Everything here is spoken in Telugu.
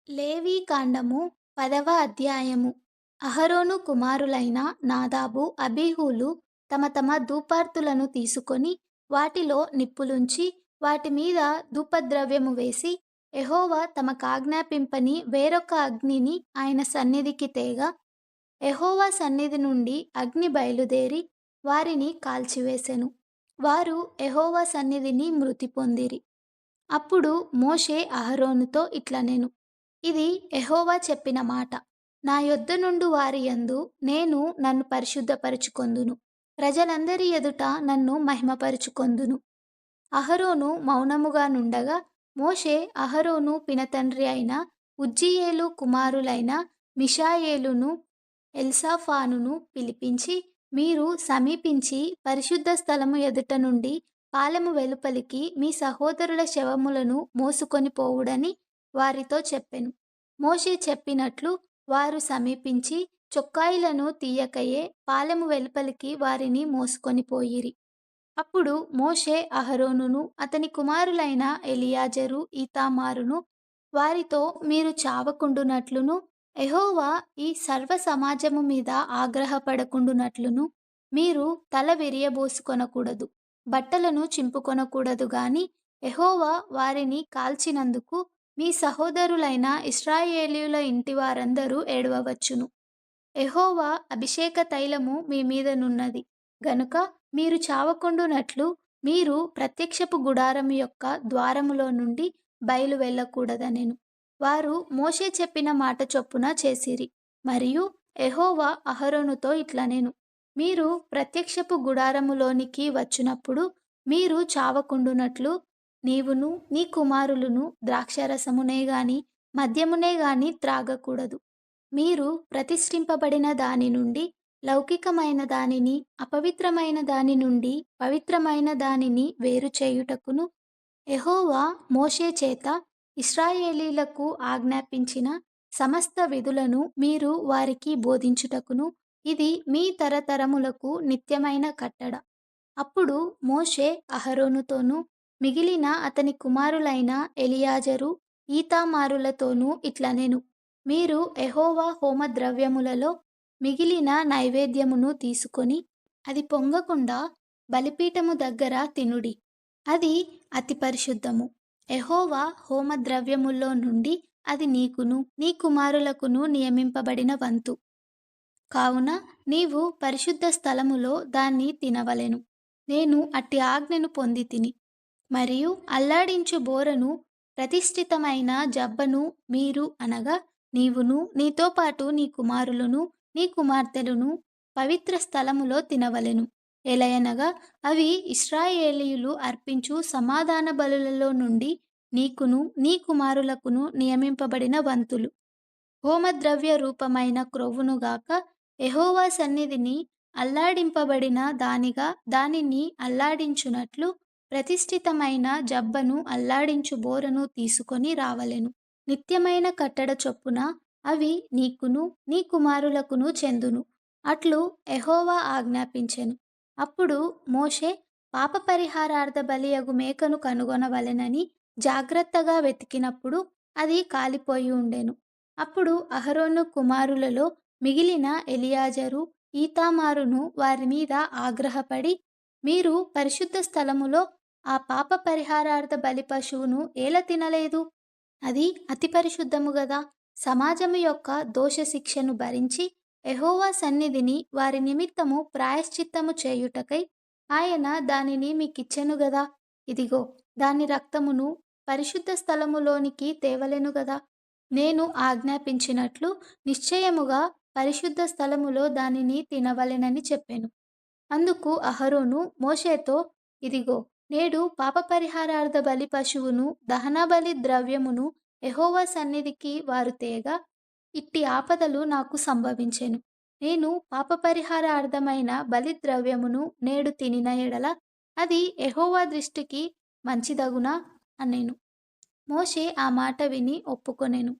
లేవీకాండము 10వ అధ్యాయము. అహరోను కుమారులైన నాదాబు, అబీహులు తమ తమ ధూపార్తులను తీసుకొని వాటిలో నిప్పులుంచి వాటి మీద ధూపద్రవ్యము వేసి యెహోవా తమకాజ్ఞాపింపని వేరొక అగ్నిని ఆయన సన్నిధికి తేగా, యెహోవా సన్నిధి నుండి అగ్ని బయలుదేరి వారిని కాల్చివేసెను. వారు యెహోవా సన్నిధిని మృతి పొందిరి. అప్పుడు మోషే అహరోనుతో ఇట్లనెను, ఇది యెహోవా చెప్పిన మాట. నా యొద్ద నుండు వారి యందు నేను నన్ను పరిశుద్ధపరచుకొందును. ప్రజలందరి ఎదుట నన్ను మహిమపరచుకొందును. అహరోను మౌనముగా నుండగా మోషే అహరోను పినతండ్రి అయిన ఉజ్జీయేలు కుమారులైన మిషాయేలును ఎల్సాఫానును పిలిపించి, మీరు సమీపించి పరిశుద్ధ స్థలము ఎదుట నుండి పాలెము వెలుపలికి మీ సహోదరుల శవములను మోసుకొని పోవుడని వారితో చెప్పెను. మోషే చెప్పినట్లు వారు సమీపించి చొక్కాయిలను తీయకయే పాలెము వెలుపలికి వారిని మోసుకొని పోయిరి. అప్పుడు మోషే అహరోనును అతని కుమారులైన ఎలియాజరు, ఈతామారును వారితో, మీరు చావకుండునట్లును యెహోవా ఈ సర్వ సమాజము మీద ఆగ్రహపడకుండునట్లును మీరు తల విరియబోసుకొనకూడదు, బట్టలను చింపుకొనకూడదు గాని యెహోవా వారిని కాల్చినందుకు మీ సహోదరులైన ఇశ్రాయేలీయుల ఇంటివారందరూ ఏడవవచ్చును. యెహోవా అభిషేక తైలము మీ మీదనున్నది గనుక మీరు చావకుండునట్లు మీరు ప్రత్యక్షపు గుడారము యొక్క ద్వారములో నుండి బయలు వెళ్ళకూడదనెను. వారు మోషే చెప్పిన మాట చొప్పున చేసిరి. మరియు యెహోవా అహరోనుతో ఇట్లనెను, మీరు ప్రత్యక్షపు గుడారములోనికి వచ్చినప్పుడు మీరు చావకుండునట్లు నీవును నీ కుమారులును ద్రాక్షారసమునే గాని మద్యమునే గాని త్రాగకూడదు. మీరు ప్రతిష్ఠింపబడిన దాని నుండి లౌకికమైన దానిని, అపవిత్రమైన దాని నుండి పవిత్రమైన దానిని వేరు చేయుటకును యెహోవా మోషే చేత ఇశ్రాయేలీయులకు ఆజ్ఞాపించిన సమస్త విధులను మీరు వారికి బోధించుటకును ఇది మీ తరతరములకు నిత్యమైన కట్టడ. అప్పుడు మోషే అహరోనుతోనూ మిగిలిన అతని కుమారులైన ఎలియాజరు, ఈతామారులతోనూ ఇట్లనెను, మీరు యెహోవా హోమద్రవ్యములలో మిగిలిన నైవేద్యమును తీసుకొని అది పొంగకుండా బలిపీఠము దగ్గర తినుడి. అది అతి పరిశుద్ధము. యెహోవా హోమద్రవ్యముల్లో నుండి అది నీకును నీ కుమారులకును నియమింపబడిన వంతు. కావున నీవు పరిశుద్ధ స్థలములో దాన్ని తినవలెను. నేను అట్టి ఆజ్ఞను పొందితిని. మరియు అల్లాడించు బోరను, ప్రతిష్ఠితమైన జబ్బను మీరు అనగా నీవును నీతో పాటు నీ కుమారులును నీ కుమార్తెలును పవిత్ర స్థలములో తినవలెను. ఎలయనగా అవి ఇశ్రాయేలీయులు అర్పించు సమాధాన బలులలో నుండి నీకును నీ కుమారులకును నియమింపబడిన వంతులు. హోమద్రవ్య రూపమైన క్రొవ్వునుగాక యెహోవా సన్నిధిని అల్లాడింపబడిన దానిగా దానిని అల్లాడించునట్లు ప్రతిష్ఠితమైన జబ్బను అల్లాడించు బోరను తీసుకొని రావలెను. నిత్యమైన కట్టడ చొప్పున అవి నీకును నీ కుమారులకును చెందును. అట్లు యెహోవా ఆజ్ఞాపించెను. అప్పుడు మోషే పాపపరిహారార్థ బలియగు మేకను కనుగొనవలెనని జాగ్రత్తగా వెతికినప్పుడు అది కాలిపోయి ఉండెను. అప్పుడు అహరోను కుమారులలో మిగిలిన ఎలియాజరు, ఈతామారును వారి మీద ఆగ్రహపడి, మీరు పరిశుద్ధ స్థలములో ఆ పాప పరిహారార్థ బలి పశువును ఏల తినలేదు? అది అతి పరిశుద్ధము గదా. సమాజము యొక్క దోష శిక్షను భరించి యెహోవా సన్నిధిని వారి నిమిత్తము ప్రాయశ్చిత్తము చేయుటకై ఆయన దానిని మీకిచ్చెను గదా. ఇదిగో దాని రక్తమును పరిశుద్ధ స్థలములోనికి తేవలెను గదా. నేను ఆజ్ఞాపించినట్లు నిశ్చయముగా పరిశుద్ధ స్థలములో దానిని తినవలెనని చెప్పెను. అందుకు అహరోను మోషేతో, ఇదిగో నేడు పాపపరిహారార్థ బలి పశువును దహనబలి ద్రవ్యమును యెహోవా సన్నిధికి వారు తేగా ఇట్టి ఆపదలు నాకు సంభవించెను. నేను పాపపరిహారార్థమైన బలి ద్రవ్యమును నేడు తినిన ఎడల అది యెహోవా దృష్టికి మంచిదగునా అనెను. మోషే ఆ మాట విని ఒప్పుకొనెను.